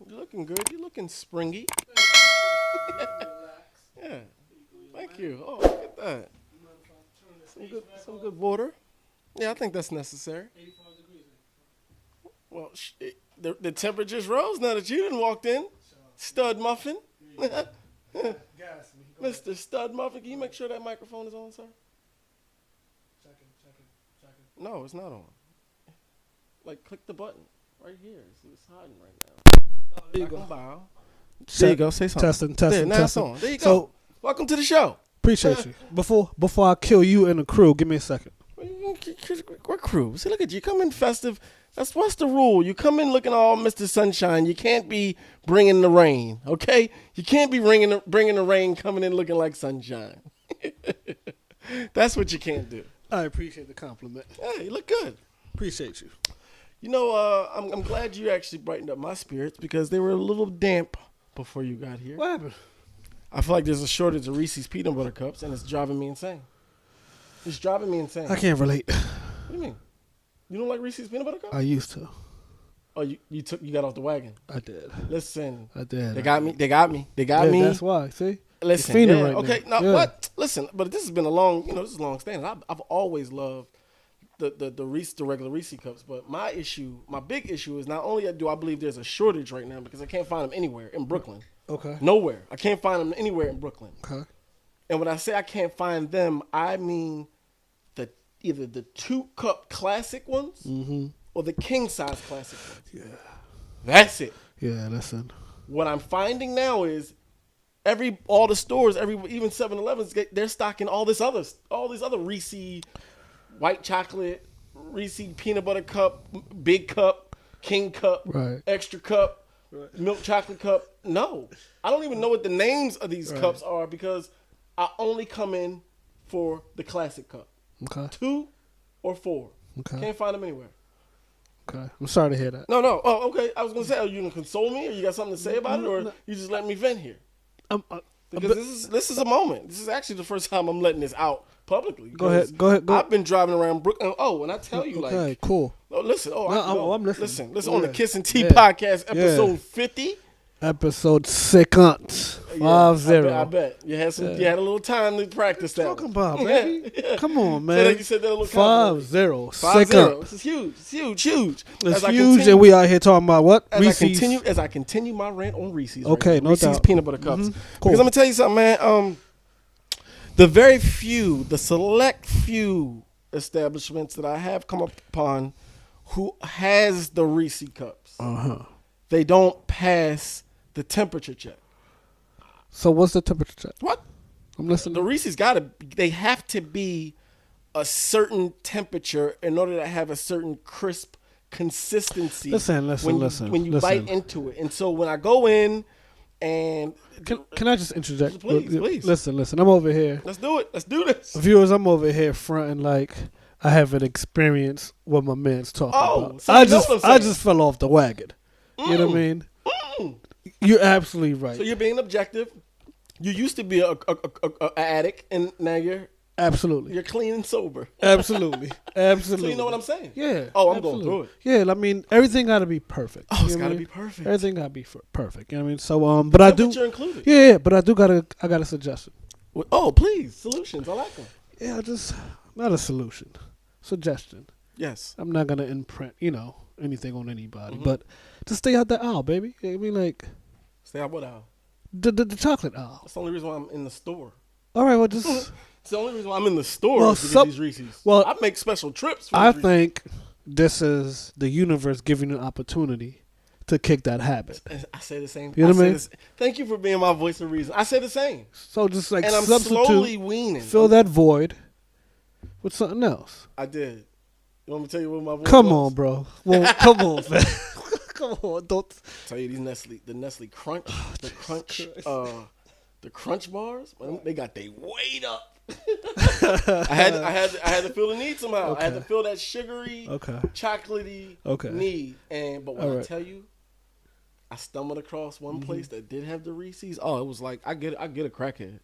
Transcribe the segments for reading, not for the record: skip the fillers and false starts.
You're looking good. You're looking springy. Yeah. Thank you. Oh, look at that. Some good water. Yeah, I think that's necessary. Well, the temperatures rose now that you didn't walked in. Stud muffin. Mr. Stud Muffin, can you make sure that microphone is on, sir? No, it's not on. Like, click the button right here. It's hiding right now. There you go. Bow. There you go. Say something. Testing. Now it's on. There you go. So, welcome to the show. appreciate you. Before I kill you and the crew, give me a second. What crew? See, look at you. Come in festive. What's the rule. You come in looking all Mr. Sunshine. You can't be bringing the rain, okay? You can't be bringing the rain coming in looking like sunshine. That's what you can't do. I appreciate the compliment. Hey, you look good. Appreciate you. You know, I'm glad you actually brightened up my spirits because they were a little damp before you got here. What happened? I feel like there's a shortage of Reese's peanut butter cups, and it's driving me insane. It's driving me insane. I can't relate. What do you mean? You don't like Reese's peanut butter cups? I used to. Oh, you got off the wagon. I did. Listen, I did. They got me. That's why. See. Listen, You're fiending yeah, right okay. now. No, Yeah. what? Listen, but this has been this is long standing. I've always loved the regular Reese cups, but my big issue is not only do I believe there's a shortage right now because I can't find them anywhere in Brooklyn. Okay. Nowhere. I can't find them anywhere in Brooklyn. Okay. And when I say I can't find them, I mean either the 2-cup classic ones or the king size classic ones. Yeah. That's it. Yeah. Listen. What I'm finding now is all the stores, even 7-Elevens, they're stocking all these other Reese white chocolate, Reese peanut butter cup, big cup, king cup, Right. extra cup, Right. milk chocolate cup. No, I don't even know what the names of these cups are because I only come in for the classic cup. Okay. 2 or 4. Okay. Can't find them anywhere. Okay. I'm sorry to hear that. No. Oh, okay. I was gonna say, are you gonna console me, or you got something to say about it, or you just let me vent here? Because this is a moment. This is actually the first time I'm letting this out publicly. Go ahead. I've been driving around Brooklyn. Oh, and I tell you, Okay. like, Cool. oh, listen. Oh, I'm listening. Listen. On the Yeah. Kiss and Tea Yeah. podcast, episode Yeah. 50. Episode 50. 50. I bet you had you had a little time to practice that. Talking one. about, baby. Yeah. Come on, So man. that you said that a little confidently. 50. 50. This is huge. It's huge. It's huge, and we out here talking about what? Reese's. As I continue my rant on Reese's. Okay, right now. no Reese's doubt. peanut butter cups. Cool. Because I'm gonna tell you something, man. The select few establishments that I have come upon who has the Reese cups, they don't pass the temperature check. So what's the temperature check? What? I'm listening. The Reese's they have to be a certain temperature in order to have a certain crisp consistency. Listen. When you bite into it. And so when I go in and Can I just interject? Please. Listen. I'm over here. let's do it. Let's do this. Viewers, I'm over here fronting like I have an experience what my man's talking about. So I you know what I'm saying. just fell off the wagon. You know what I mean? You're absolutely right. So you're being objective. You used to be a addict, and now you're Absolutely. clean and sober. Absolutely. So you know what I'm saying? Yeah. Oh, I'm absolutely. going through it. Yeah, I mean, everything got to be perfect. Oh, it's got to be perfect. Everything got to be perfect. You know what I mean? So, but I do. Temperature included. Yeah, but I got a suggestion. Oh, please. Solutions. I like them. Yeah, not a solution. Suggestion. Yes. I'm not going to imprint, anything on anybody, but just stay out the aisle, baby. I mean, like. Stay out what aisle? The chocolate aisle. That's the only reason why I'm in the store. All right, well, just. It's the only reason why I'm in the store Well, is to get these Reese's. well, I make special trips for I these think this is the universe giving you an opportunity to kick that habit. Reese's. I say the same. You know what I mean? Thank you for being my voice of reason. I say the same. So just like And I'm substitute, slowly weaning. fill that void with something else. I did. You want me to tell you what my voice Come was? on, bro. Well, come on, man. Come on, don't. Tell you the Nestle Crunch, the Crunch bars, man, they got their weight up. I had to feel the need somehow. Okay. I had to feel that sugary, chocolatey need. But when I tell you, I stumbled across one place that did have the Reese's. Oh, it was like I get a crackhead.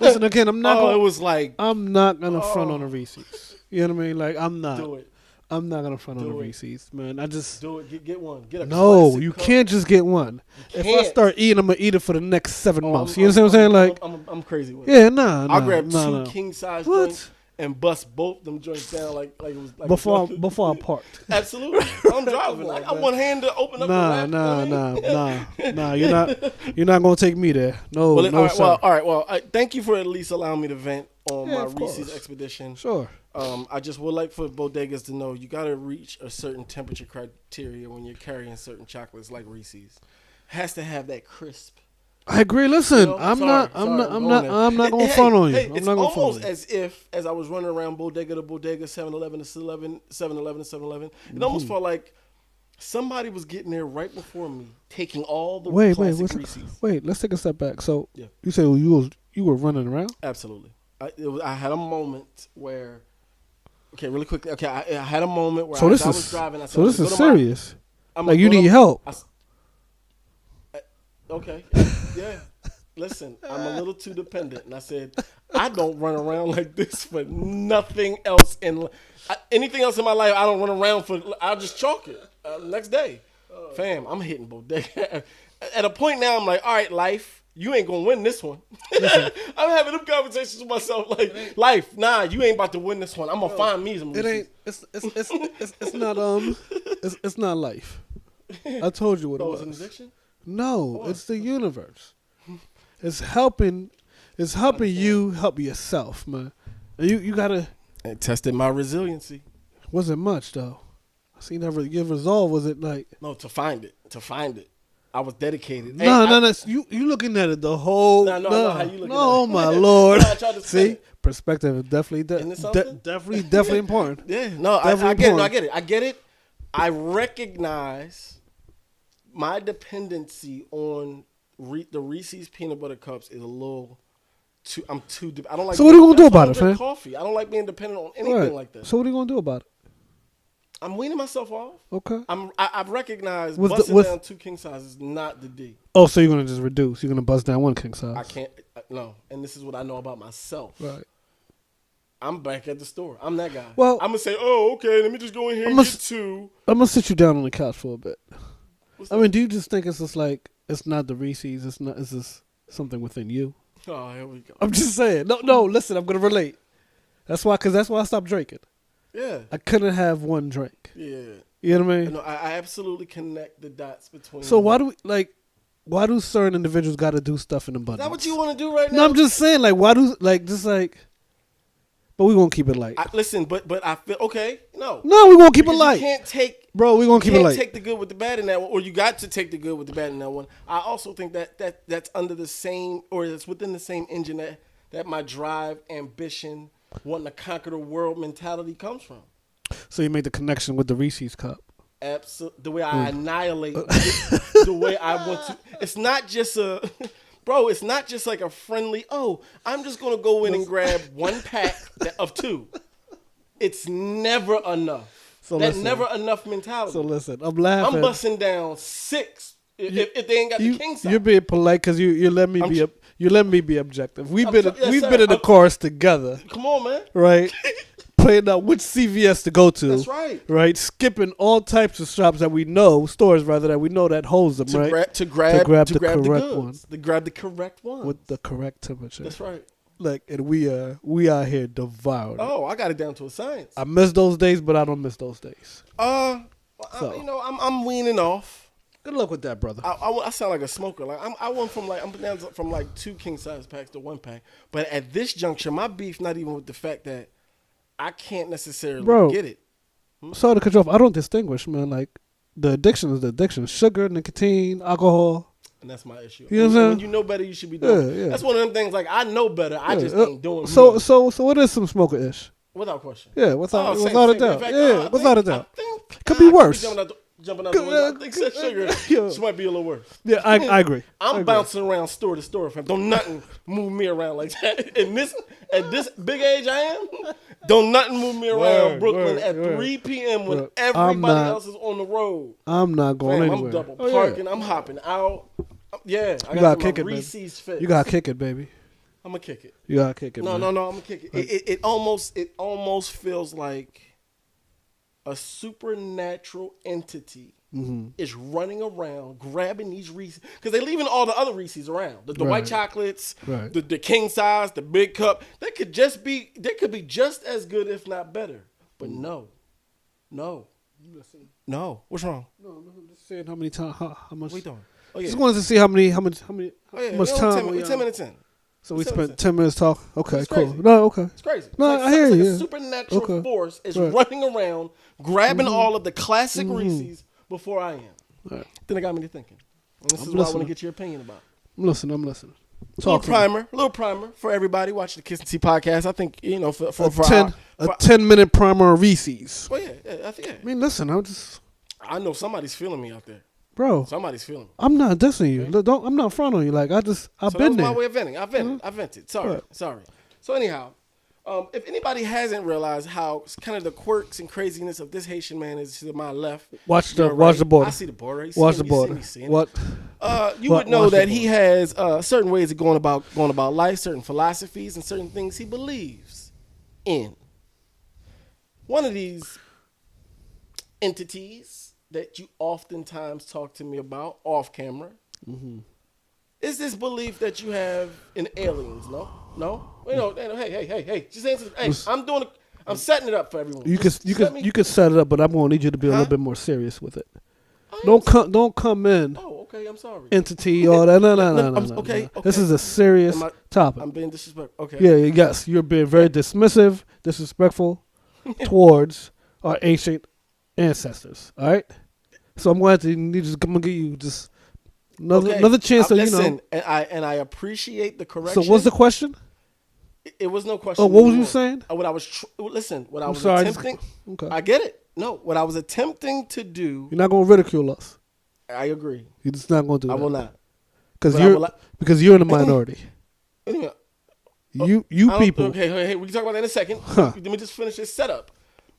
Listen again. I'm not. It was like I'm not gonna front on the Reese's. You know what I mean? Like I'm not. Do it. I'm not gonna front on the Do it. Reese's, man. I just Do it. Get one. Get a no. classic You cup. can't just get one. You If I can't. start eating, I'm gonna eat it for the next 7 Oh, months. You understand what I'm saying? Like, I'm crazy with it. yeah, nah. I'll grab nah. two king size What? joints and bust both them joints down like it was like Before I parked. Absolutely. I'm driving. I got one hand to open up the wrap. Nah. You're not gonna take me there. No, Well, no, sir. all right. Well, thank you for at least allowing me to vent on my of Reese's course. expedition. Sure. I just would like for bodegas to know you got to reach a certain temperature criteria when you're carrying certain chocolates like Reese's. Has to have that crisp. I agree. Listen, You know, I'm sorry, not gonna front on you. I'm It's not gonna front on almost you. as I was running around bodega to bodega, 7-Eleven to 7-Eleven to 7-Eleven. It almost felt like somebody was getting there right before me, taking all the classic Reese's. Wait. Let's take a step back. So Yeah. you say you were running around? Absolutely. I had a moment where, okay, really quickly. Okay, I had a moment where I was driving. I said, so this is serious. Like you need help. Okay. Yeah. Listen, I'm a little too dependent. And I said, I don't run around like this for nothing else. Anything else in my life, I don't run around for. I'll just chalk it next day. Fam, I'm hitting bodega. At a point now, I'm like, all right, life, you ain't going to win this one. I'm having them conversations with myself like, life, nah, you ain't about to win this one. I'm going to find me some Reese's. It's not life. I told you what it was. It's an addiction? No, it's the universe. It's helping you help yourself, man. And you gotta. It tested my resiliency. Wasn't much though. I seen that your resolve. Was it like? No, to find it. I was dedicated. No. You looking at it the whole. No, how you looking at it? Oh my lord. I tried to See, it. perspective is definitely definitely important. Yeah, no, I get it. No, I get it. I recognize my dependency on the Reese's peanut butter cups is a little too. I don't like. So what are you gonna do about it, fam? Coffee. I don't like being dependent on anything like that. So what are you gonna do about it? I'm weaning myself off. Okay. I've recognized busting down 2 king sizes is not the D. Oh, so you're gonna just reduce? You're gonna bust down 1 king size? I can't. No, and this is what I know about myself. Right. I'm back at the store. I'm that guy. Well, I'm gonna say, oh, okay, let me just go in here and get 2. I'm gonna sit you down on the couch for a bit. I mean, do you just think it's just like it's not the Reese's? It's not. It's just something within you. Oh, here we go. I'm just saying. No. Listen, I'm gonna relate. That's why I stopped drinking. Yeah. I couldn't have one drink. Yeah. You know what I mean? No, I absolutely connect the dots between. So why do certain individuals got to do stuff in abundance? Is that what you want to do right now? No, I'm just saying. Like, why do But we gonna keep it light. Listen, but I feel okay. No, we gonna keep it light. You can't take, bro. We gonna keep it light. Take the good with the bad in that one, or you got to take the good with the bad in that one. I also think that's under the same, or it's within the same engine that my drive, ambition, wanting to conquer the world mentality comes from. So you made the connection with the Reese's cup. Absolutely, the way I annihilate, the way I want to. It's not just a. Bro, it's not just like a friendly, I'm just going to go in and grab 1 pack of 2. It's never enough. Never enough mentality. So listen, I'm laughing. I'm busting down 6 if they ain't got the king size. You're being polite because you let me be objective. We've been in the chorus together. Come on, man. Right? Playing out which CVS to go to. That's right. Right? Skipping all types of shops that we know, stores rather, that we know that holds them, right? To grab the correct one. To grab the correct one. With the correct temperature. That's right. Like, and we out here devoured. Oh, I got it down to a science. I miss those days, but I don't miss those days. I'm weaning off. Good luck with that, brother. I sound like a smoker. Like I went I'm down from like 2 king size packs to 1 pack. But at this juncture, my beef not even with the fact that I can't necessarily get it. Sorry to cut you off. I don't distinguish, man. Like, the addiction is the addiction. Sugar, nicotine, alcohol. And that's my issue. You know what I'm saying? When you know better, you should be doing it. Yeah. That's one of them things, like, I know better. I just ain't doing it. So what is some smoker-ish? Without question. Yeah, without a doubt. Fact, without a doubt. Could be worse. Jumping out the window. I think sugar just might be a little worse. Yeah, I agree. I'm bouncing around store to store, fam. Don't nothing move me around like that. At this big age I am, don't nothing move me around Brooklyn at 3 p.m. when everybody else is on the road. I'm not going anywhere. I'm double parking. I'm hopping out. Yeah, I got kick it, Reese's fix. You gotta kick it, baby. I'm gonna kick it. You gotta kick it. No, I'm gonna kick it. It almost feels like a supernatural entity Mm-hmm. is running around grabbing these Reese's because they're leaving all the other Reese's around. The white Right. chocolates, Right. the king size, the big cup. They could be just as good, if not better. But no. Listen. No. What's wrong? No, I'm just saying how many times, how much. What we doing? Oh yeah. Just wanted to see how much Oh, yeah. much We time. on 10 minutes in. So we 10 spent minutes 10 minutes talking. Okay, It's cool. crazy. No, okay. It's crazy. No, It's I hear it's like you. a supernatural Okay. force is Right. running around, grabbing all of the classic Reese's before I am. All right. Then it got me to thinking. And this I'm is what I want listening. to get your opinion about. I'm listening. Little Talk to me. little primer for everybody watching the Kiss and Tea podcast. I think for A 10-minute primer of Reese's. Oh yeah, I think. I mean, listen, I know somebody's feeling me out there. bro. Somebody's feeling me. I'm not dissing you. Okay. I'm not front on you. Like I've So been that was there. my way of venting. I vented. Sorry. Right. Sorry. So anyhow, if anybody hasn't realized how kind of the quirks and craziness of this Haitian man is to my left. Watch your the border. I see the border. Watch the border. What? You What- would know watch the that he has certain ways of going about life, certain philosophies, and certain things he believes in. One of these entities that you oftentimes talk to me about off camera is this belief that you have in aliens. No. Hey. Just answer. Hey, I'm setting it up for everyone. You Just let could me- you could set it up, but I'm gonna need you to be a Huh? little bit more serious with it. I Don't come in Oh, okay. I'm sorry. entity or that. No. Okay. This is a serious Am I- topic. I'm being disrespectful. Okay. Yeah, yes, you're being very dismissive, disrespectful towards our ancient ancestors. All right, so I'm going to need I'm gonna give you just another chance. So Listen, and I appreciate the correction. So what's the question? It was no question. Oh, what was you anymore. saying? What I was listen. What I I'm was sorry, attempting. Okay, I get it. No, what I was attempting to do. you're not gonna ridicule us. I agree. You're just not gonna do I that. will not. because But I will because you're in the minority. Anyway, you I don't- people. Okay, hey, we can talk about that in a second. Huh. Let me just finish this setup.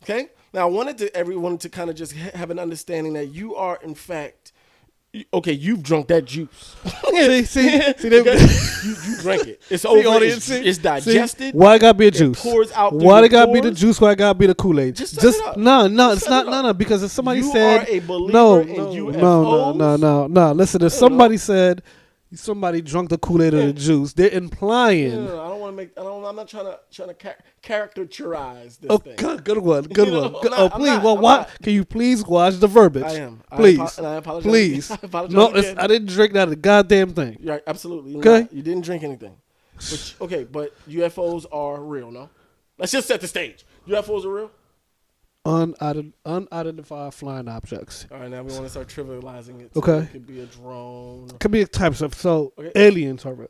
Okay. Now I wanted everyone to kind of just have an understanding that you are in fact. Okay, you've drunk that juice. see, Okay? you drank it. It's over. It's digested. Why it gotta be a juice? Pours out. through Why your it gotta be the pores. juice? Why it gotta be the Kool-Aid? Just set it up. No, Just it's set not. it up. No, because if somebody You said are a believer no, in no, UFOs? Listen, if somebody said somebody drunk the Kool-Aid or the juice, they're implying. No, I don't want to make. I'm not trying to characterize this Oh, thing. good one. You know, Good- I'm please. not, Well, I'm why? not. Can you please watch the verbiage? I am. Please, I apologize. please. I apologize No, again. I didn't drink that a goddamn thing. You're right, absolutely. You're Okay. not. You didn't drink anything. But UFOs are real, no? Let's just set the stage. UFOs are real? Unidentified flying objects. All right, now we want to start trivializing it. Okay. It could be a drone. Could be types of Okay. aliens are real.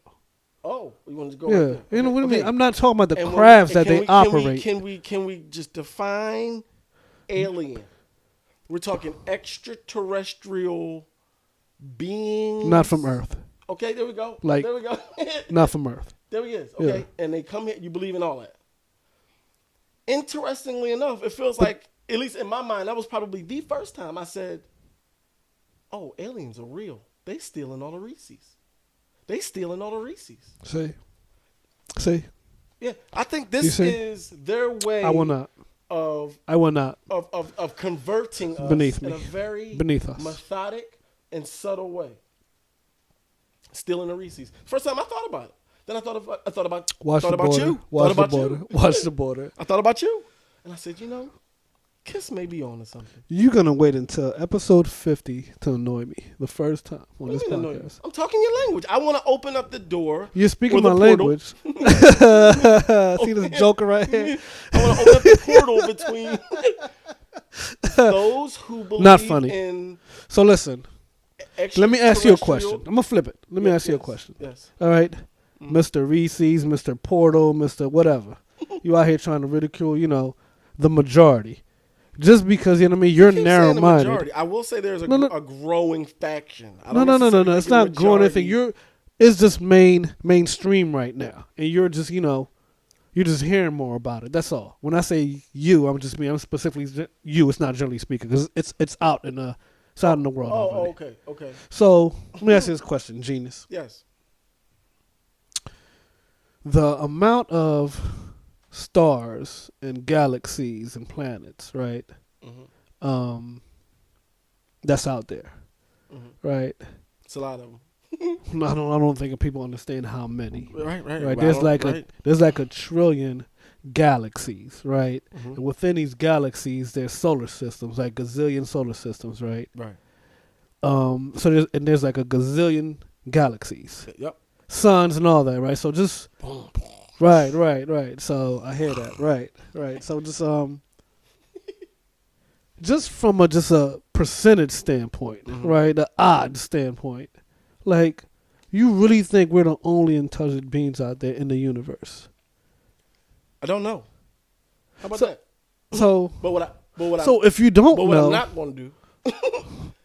Oh, we want to go Yeah, right there. you know what I Okay. mean. I'm not talking about the And crafts that can they we- operate. Can we just define alien? We're talking extraterrestrial beings. Not from Earth. Okay, there we go. Like- there we go. Not from Earth. There he is. Okay, Yeah. and they come here. You believe in all that. Interestingly enough, it feels like, at least in my mind, that was probably the first time I said, "Oh, aliens are real. They stealing all the Reese's. They stealing all the Reese's." See. Yeah, I think You this see? is their way. I will not. Of I will not. of converting us Beneath in me. a very Beneath us. methodic and subtle way. Stealing the Reese's. First time I thought about it. Then I thought about Watch thought the about border. you. Watch thought the about border. you. Watch the border. I thought about you, and I said, Kiss may be on to something. You're gonna wait until episode 50 to annoy me the first time on What this do you mean, annoy you? podcast. I'm talking your language. I want to open up the door. You're speaking or the my portal. language. See this joker right here? I want to open up the portal between those who believe Not funny. in. So listen, let me ask you a extraterrestrial- question. I'm gonna flip it. Let me ask you a Yes, question. Yes. All right, Mr. Reese's, Mr. Portal, Mr. Whatever. You out here trying to ridicule, the majority, just because you're Keep saying the narrow-minded. majority. I will say there's a No. growing faction. I No. don't necessarily It's think a not growing majority- anything. It's just mainstream right now, and you're just you're just hearing more about it. That's all. When I say you, I'm specifically you. It's not generally speaking because it's out in the world. Oh, already. okay. So let me ask you this question, genius. Yes. The amount of stars and galaxies and planets, right? that's out there, right? It's a lot of them. I don't think people understand how many. Right. Right. There's like a trillion galaxies, right? And within these galaxies, there's solar systems, like gazillion solar systems, right? Right. So there's like a gazillion galaxies, Yep. suns and all that, right? So just right. So I hear that, right. So just from a percentage standpoint, right? The odd standpoint, like, you really think we're the only intelligent beings out there in the universe? I don't know. How about that? So, if you but don't what know, I'm not going to do.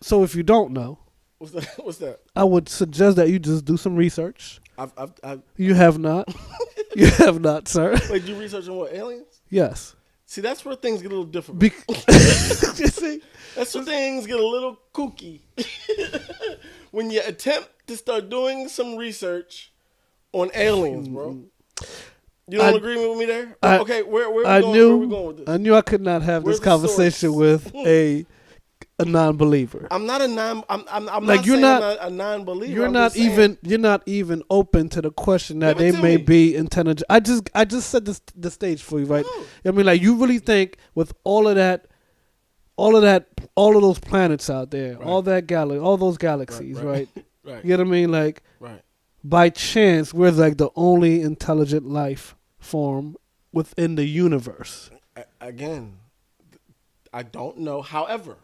so if you don't know, what's that? I would suggest that you just do some research. I've You have not. You have not, sir. Wait, you research on what, aliens? Yes. See, that's where things get a little different. You see? That's where things get a little kooky. When you attempt to start doing some research on aliens, bro. You don't agree with me there? Okay, where are we going with this? I knew I could not have this conversation with a non-believer. I'm not a non. I'm like, not a non-believer. You're not even open to the question that they may be intelligent. I just set the stage for you, right? I mean, like, you really think with all of those planets out there, all those galaxies, right? Right. You know what I mean? Like, right. By chance, we're like the only intelligent life form within the universe. Again, I don't know. However,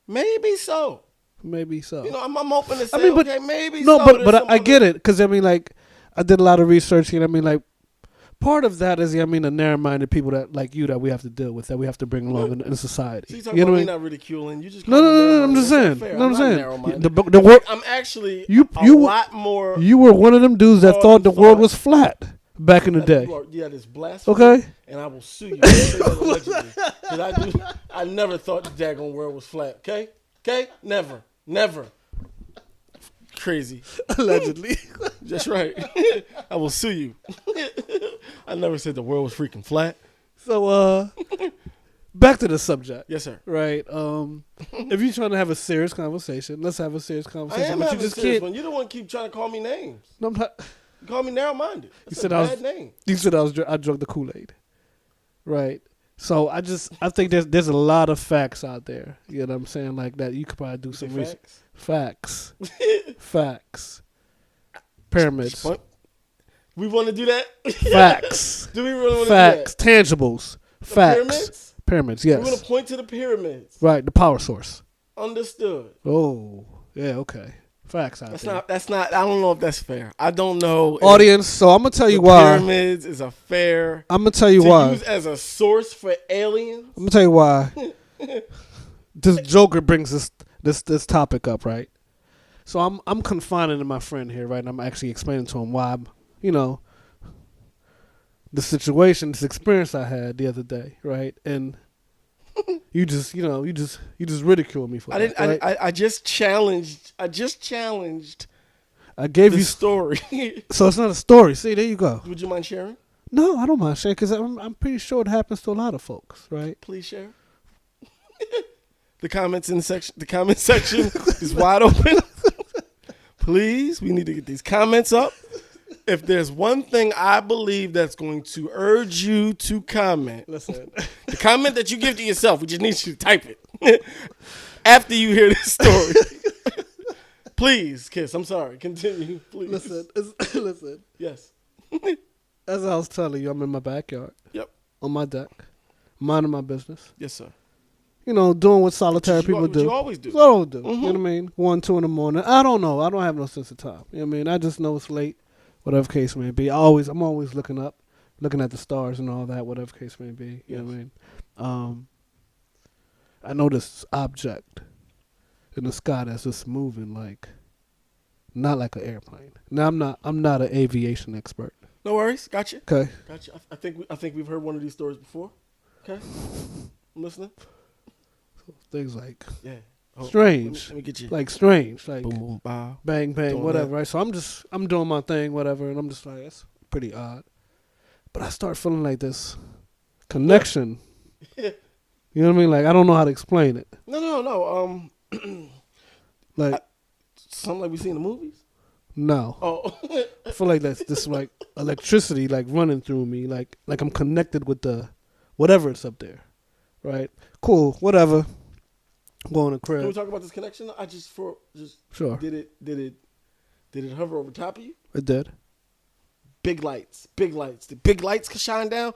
maybe so. Maybe so. You know, I'm open to say, maybe no, so. But I get it, because, I mean, like, I did a lot of research, you know what I mean? Like, part of that is, the narrow-minded people that, like you, that we have to deal with, that we have to bring along in society. So you talking about me not ridiculing? You just no. I'm just saying. I'm saying. I'm actually a lot more. You were one of them dudes that thought the world was flat back in the day. This blasphemy. Okay. And I will sue you. Because I never thought the daggone world was flat. Okay. Never. Crazy. Allegedly. That's right. I will sue you. I never said the world was freaking flat. So, back to the subject. Yes, sir. Right. If you're trying to have a serious conversation, let's have a serious conversation. I am having a serious one. You're the one keep trying to call me names. No, I'm not. You call me narrow-minded. That's a bad name. You said I drunk the Kool-Aid. Right. So I think there's a lot of facts out there. You know what I'm saying? Like that. You could probably do some research. Facts. Pyramids. What? We want to do that? Facts. Do we really want to do that? Tangibles. The Facts. Pyramids, yes. We want to point to the pyramids. Right, the power source. Understood. Oh, yeah, okay. Facts out there. That's not, I don't know if that's fair. I don't know. Audience, so I'm going to tell you why. Pyramids is a fair. I'm going to tell you why. Use as a source for aliens. I'm going to tell you why. This Joker brings this topic up, right? So I'm confining to my friend here, right? And I'm actually explaining to him why, the situation, this experience I had the other day, right? And you just ridiculed me for that. Right? I just challenged. I gave the you story. So it's not a story. See, there you go. Would you mind sharing? No, I don't mind sharing, because I'm pretty sure it happens to a lot of folks, right? Please share. The comment section is wide open. Please, we need to get these comments up. If there's one thing I believe that's going to urge you to comment, listen, the comment that you give to yourself, we just need you to type it after you hear this story. Please, Kiss, I'm sorry. Continue, please. Listen. Yes. As I was telling you, I'm in my backyard. Yep. On my deck, minding my business. Yes, sir. Doing what solitary people do. You always do. That's what I always do. You know what I mean? 1, 2 in the morning. I don't know. I don't have no sense of time. You know what I mean? I just know it's late, whatever case may be. I'm always looking up, looking at the stars and all that, whatever case may be. You know what I mean? I know this object in the sky that's just moving not like an airplane. Now I'm not an aviation expert. No worries. Gotcha. Okay. Gotcha. I think we've heard one of these stories before. Okay. I'm listening. Things like strange. Let me get you. Like strange. Like boom, boom, bow. Bang, bang, whatever, right? So I'm doing my thing, whatever, and I'm just like, that's pretty odd. But I start feeling like this connection. Yeah. You know what I mean? Like I don't know how to explain it. No. Like Something like we see in the movies. no, Oh, I feel like that's this like electricity like running through me. Like I'm connected with the whatever it's up there. Right? Cool. Whatever. Go in the can we crib. talk about this connection? Sure. Did it hover over top of you? It did. Big lights. The big lights could shine down.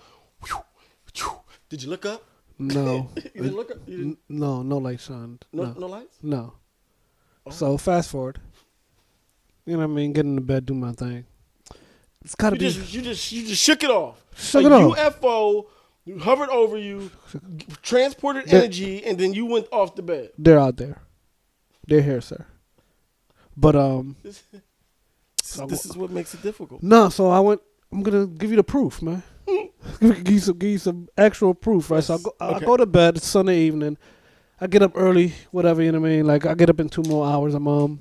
Did you look up? No. You didn't look up. You didn't, No light shined. no lights. No. Oh. So fast forward. You know what I mean? Get into bed, do my thing. It's gotta be. You just shook it off. Shook A it off. UFO hovered over you, transported energy, and then you went off the bed. They're out there. They're here, sir. But This is what makes it difficult. no. So I went. I'm gonna give you the proof, man. give you some actual proof, right? Yes. So I Okay. go to bed. It's Sunday evening. I get up early, whatever, you know what I mean? Like, I get up in 2 more hours. I'm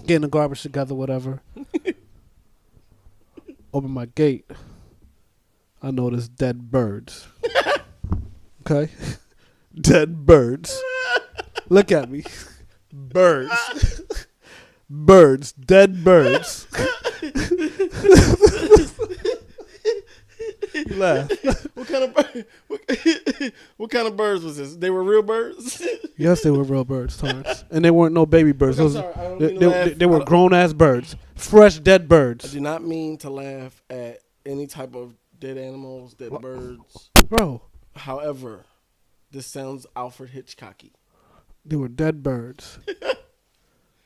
getting the garbage together, whatever. Open my gate. I notice dead birds. Okay? Dead birds. Look at me. Birds. Birds. Dead birds. You laugh. What kind of what kind of birds was this? They were real birds. Yes, they were real birds, Torrance. And they weren't no baby birds. I'm Those, sorry, I don't they, mean to laugh. they were I don't- grown-ass birds. Fresh, dead I birds. do not mean to laugh at any type of dead animals, dead birds. Bro, However, this sounds Alfred Hitchcocky. they were dead birds. How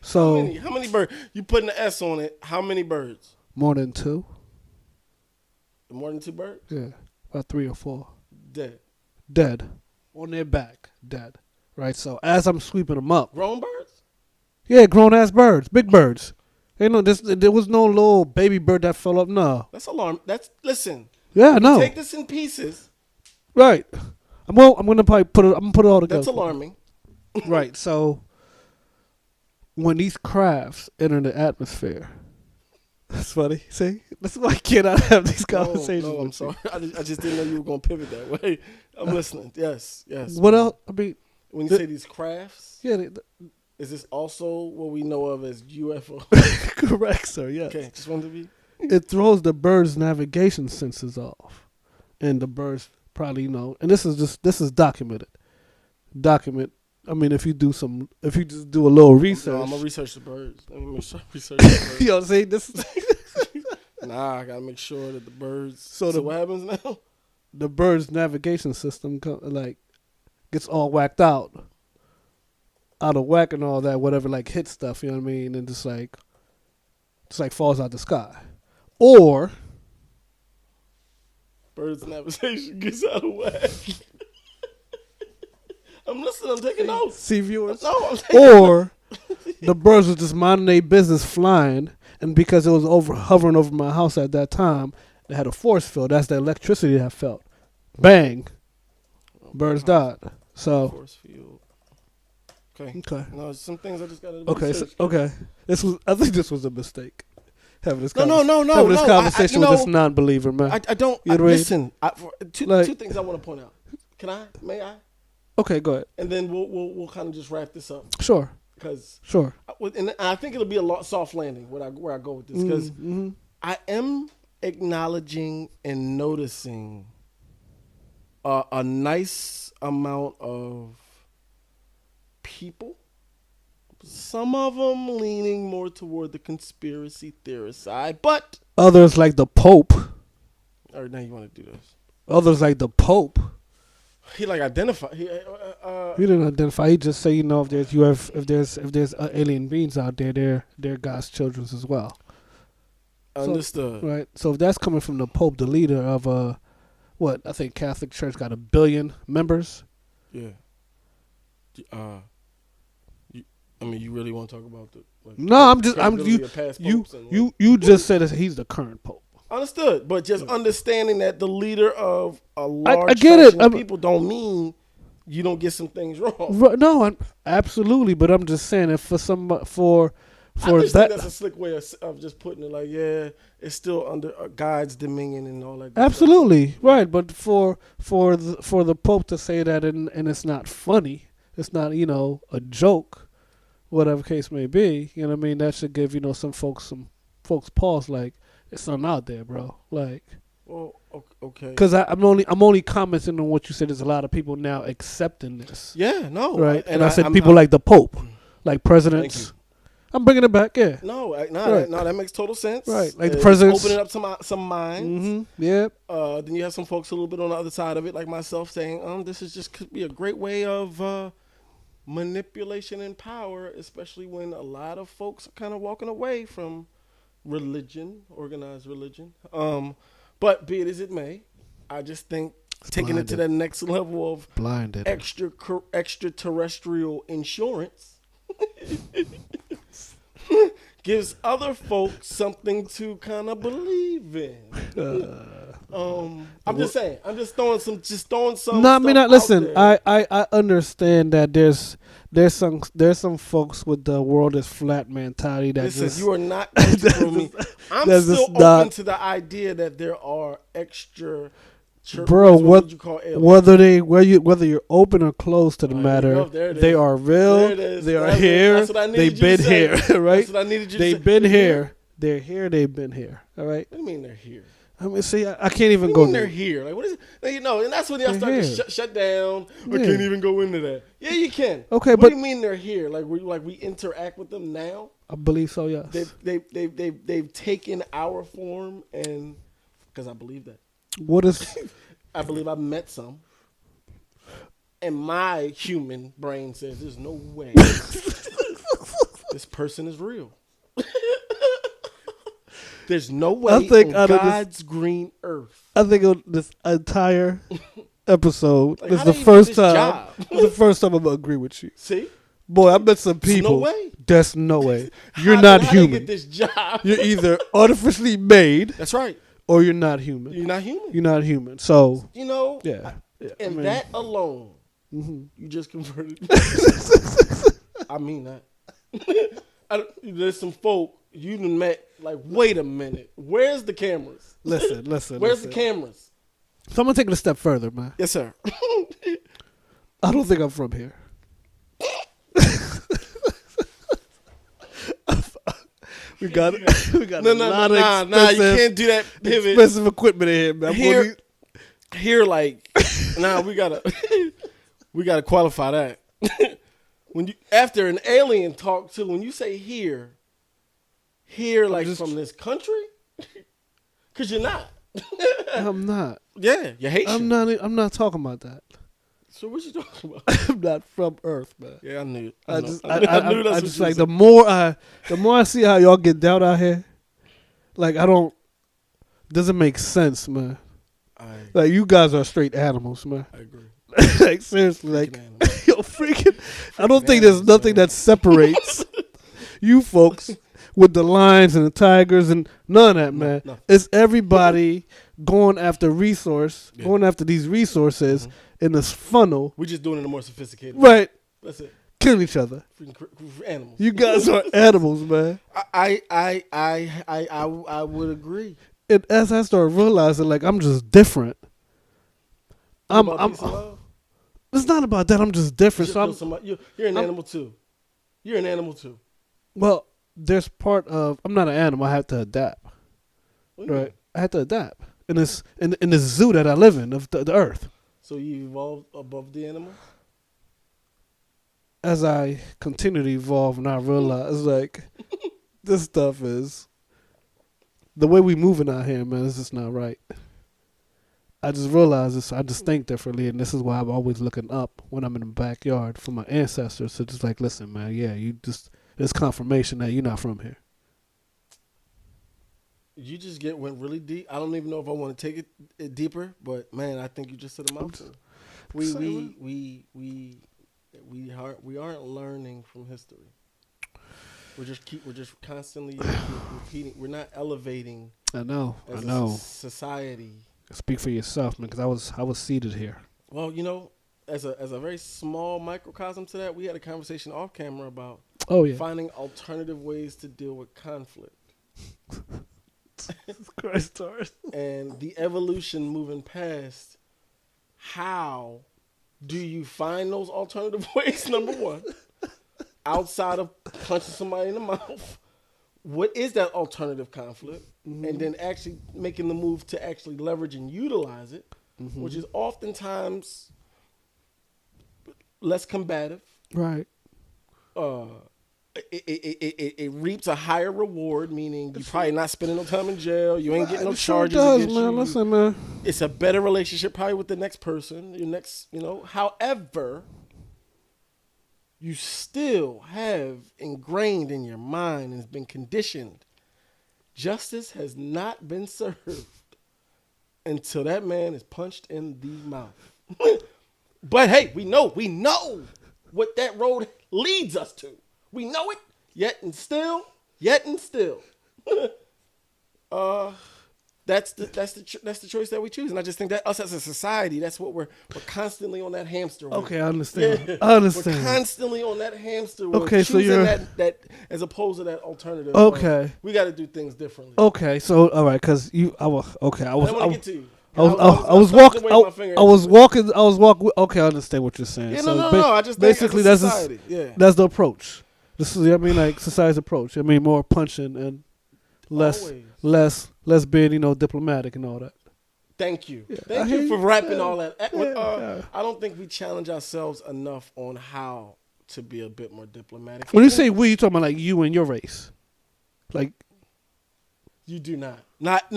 So, many birds? You putting an S on it. How many birds? more than 2? More than 2 birds? Yeah, about 3 or 4. Dead. Dead. On their back, dead. Right, so as I'm sweeping them up. Grown birds? Yeah, grown-ass birds, big birds. You know, there was no little baby bird that fell up, no. That's alarm. Listen. Yeah, no. Take this in pieces. Right. I'm gonna probably put it all together. That's alarming. Right, so when these crafts enter the atmosphere, that's funny. See, that's why I cannot have these conversations. No, I'm with you. sorry. I just didn't know you were going to pivot that way. I'm listening. Yes. What else? I mean, When you say these crafts, yeah, is this also what we know of as UFO? correct, sir. Yes. Okay, just wanted to be. It throws the bird's navigation senses off, and the birds probably and this is documented. I mean, if you just do a little research. No, I'm gonna research the birds. Let me research the birds. You know what I'm saying? This Nah, I gotta make sure that the birds. So what happens now? the bird's navigation system gets all whacked out of whack and all that, whatever, like hit stuff, you know what I mean, and just like falls out the sky, or Birds navigation gets out of whack. I'm listening. I'm taking notes. see viewers, No, I'm taking or the birds was just minding their business flying, and because it was hovering over my house at that time, it had a force field. That's the electricity that felt. Bang, birds died. So force field. Okay. okay. No, some things I just gotta. Okay, so, research. okay. I think this was a mistake. Having this No, having this conversation with this non-believer, man. I don't. You know what I mean? Listen. Two Like- things I want to point out. Can I? May I? Okay, go ahead. And then we'll kind of just wrap this up Sure, because sure. and I think it'll be a soft landing where I go with this because Mm-hmm. I am acknowledging and noticing a nice amount of people. Some of them leaning more toward the conspiracy theorist side, but Others like the Pope. all right, now you want to do this. Others like the Pope. He like identify. He didn't identify. He just say, if there's alien beings out there, they're God's children as well. understood. Right. So if that's coming from the Pope, the leader of I think Catholic Church got 1 billion members. Yeah. You really want to talk about the? No, you just said that he's the current Pope. Understood, but just understanding that the leader of a large I get it. fraction of people don't mean you don't get some things wrong. No, absolutely. But I'm just saying that for for just that. think that's a slick way of just putting it like, yeah, it's still under God's dominion and all that. Good Absolutely stuff. right, but for the Pope to say that and it's not funny, it's not a joke, whatever case may be. You know what I mean? That should give some folks pause. Like, there's something out there, bro. Like, Well, okay. because I'm only commenting on what you said. There's a lot of people now accepting this. Yeah, no, Right, and I said I'm, people like the Pope, like Thank presidents. you. I'm bringing it back. Yeah. No, Right. that makes total sense. Right, like the It's presidents. opening up some minds. Mm-hmm. Yeah. Then you have some folks a little bit on the other side of it, like myself, saying, this is just could be a great way of manipulation and power, especially when a lot of folks are kind of walking away from religion, organized religion. But be it as it may, I just think taking it to the next level of Blinded. extraterrestrial insurance gives other folks something to kind of believe in. I'm just saying. I'm just throwing some. No, I mean, stuff listen. out there. I understand that there's some folks with the world is flat mentality that Listen, just you are not going to throw me. I'm that's still just open not- to the idea that there are extra. Bro, what would you call aliens? whether you're open or closed to the matter, they are real. There it is. They are That's here. what I needed They've you been to say. here, right? That's what I needed you to They've say. been They're here. They're here. They've been here. All right. What do you mean they're here? I mean, see, I can't even What do go you mean there. they're here? Like, what is it? Like, and that's when y'all start They're to here. shut down. I Yeah. can't even go into that. Yeah, you can. Okay, what but do you mean they're here? Like we interact with them now? I believe so. Yes. They've taken our form, and because I believe that. What is? I believe I've met some. And my human brain says there's no way this person is real. There's no way I think on out of God's green earth. I think on this entire episode, Like, this how is the do you do first this time. job? This is the first time I'm gonna agree with you. See? Boy, I met some There's people. no way. There's no way. You're How not did I human. get this job? You're either artificially made That's right. or you're not human. You're not human. You're not human. So You know? yeah. And I mean, that alone, mhm. you just converted me. I mean that. There's some folk you done met, like, wait a minute. Where's the cameras? Listen. Where's the cameras? So I'm gonna take it a step further, man. Yes, sir. I don't think I'm from here. we got No, a lot of nah, you expensive, can't do that pivot. expensive equipment in here, man. Here, like, we gotta qualify that. When you after an alien talk too, when you say here like just- from this country, because you're not. I'm not. Yeah, you're Haitian. I'm not talking about that. So what you talking about? I'm not from Earth, man. Yeah, I knew. I knew just that's what just you like said. the more I see how y'all get down out here, like doesn't make sense, man. Like, you guys are straight animals, man. I agree. Like, seriously, like Freaking animals. yo, freaking. I don't think there's nothing that separates you folks with the lions and the tigers and none of that, man. No. It's everybody going after Yeah. going after these resources in this funnel, We're just doing it in a more sophisticated way. right? That's it. Killing each other. Freaking animals. You guys are animals, man. I would agree. And as I started realizing, like, I'm just different. About peace and love? It's not about that. I'm just different. So You're an animal too. You're an animal too. well, there's part of I'm not an animal. I have to adapt. What do you Right. mean? I have to adapt in this zoo that I live in of the earth. So you evolved above the animals? As I continue to evolve, and I realize, like, this stuff is the way we moving out here, man. Is just not right. I just realized this. I just think differently, and this is why I'm always looking up when I'm in the backyard for my ancestors. So just like, listen, man, yeah, it's confirmation that you're not from here. You just went really deep. I don't even know if I want to take it deeper, but man, I think you just said a mouthful. We aren't learning from history. We're just constantly repeating. We're not elevating. I know. As I know. Society. Speak for yourself, man, because I was seated here. Well, you know, as a very small microcosm to that, we had a conversation off camera about Oh yeah. Finding alternative ways to deal with conflict. Christ, Taurus. And the evolution moving past how do you find those alternative ways, number one, outside of punching somebody in the mouth. What is that alternative conflict? Mm-hmm. And then actually making the move to actually leverage and utilize it, Mm-hmm. which is oftentimes less combative. Right. It reaps a higher reward, meaning you're probably not spending no time in jail. You ain't getting no It sure charges does, against man. you. Listen, man. It's a better relationship probably with the next person, your next, However, you still have ingrained in your mind and has been conditioned. Justice has not been served until that man is punched in the mouth. But hey, we know what that road leads us to. We know it, yet and still. That's the choice that we choose, and I just think that us as a society, that's what we're constantly on that hamster wheel. Okay, I understand. Yeah. I understand. We're constantly on that hamster wheel. Okay, so choosing you're that as opposed to that alternative. Okay. We got to do things differently. Okay, so all right, because I was want to get to you. I was walking. Okay, I understand what you're saying. Yeah, so no. I just basically think as a society, that's the approach. This is like society's approach. I mean, more punching and less being diplomatic and all that. Thank you. Yeah, Thank you for wrapping all that. I don't think we challenge ourselves enough on how to be a bit more diplomatic. When you say we, you talking about like you and your race, like. You do not. Not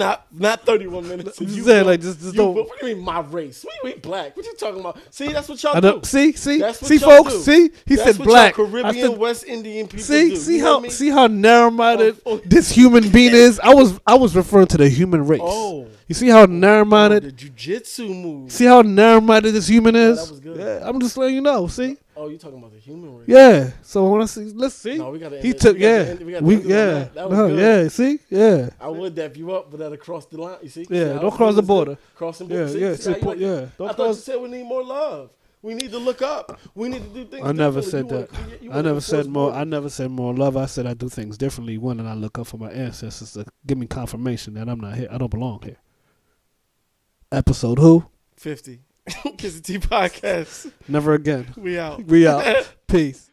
31 minutes. You said like just don't. What do you mean my race? We black. What you talking about? See, that's what y'all I do. See, that's what see, y'all folks. do. See, he that's said black. What Caribbean, West Indian people do. See how narrow-minded this human being is. I was referring to the human race. Oh, you see how narrow-minded the jujitsu move. See how narrow-minded this human is. That was good. Yeah, I'm just letting you know. See. Oh, you talking about the human race? Yeah. So when I see, let's see. No, we got to. He took. That was good. Yeah. See. Yeah. I would dap you up, but that'll cross the line. You see? Yeah. Don't cross the border. Crossing border. Yeah. I thought you said we need more love. We need to look up. We need to do things. I never said that. I never said more. I never said more love. I said I do things differently when I look up for my ancestors to give me confirmation that I'm not here. I don't belong here. Episode who? 50. Kiss the T podcast. Never again. We out. We out. Peace.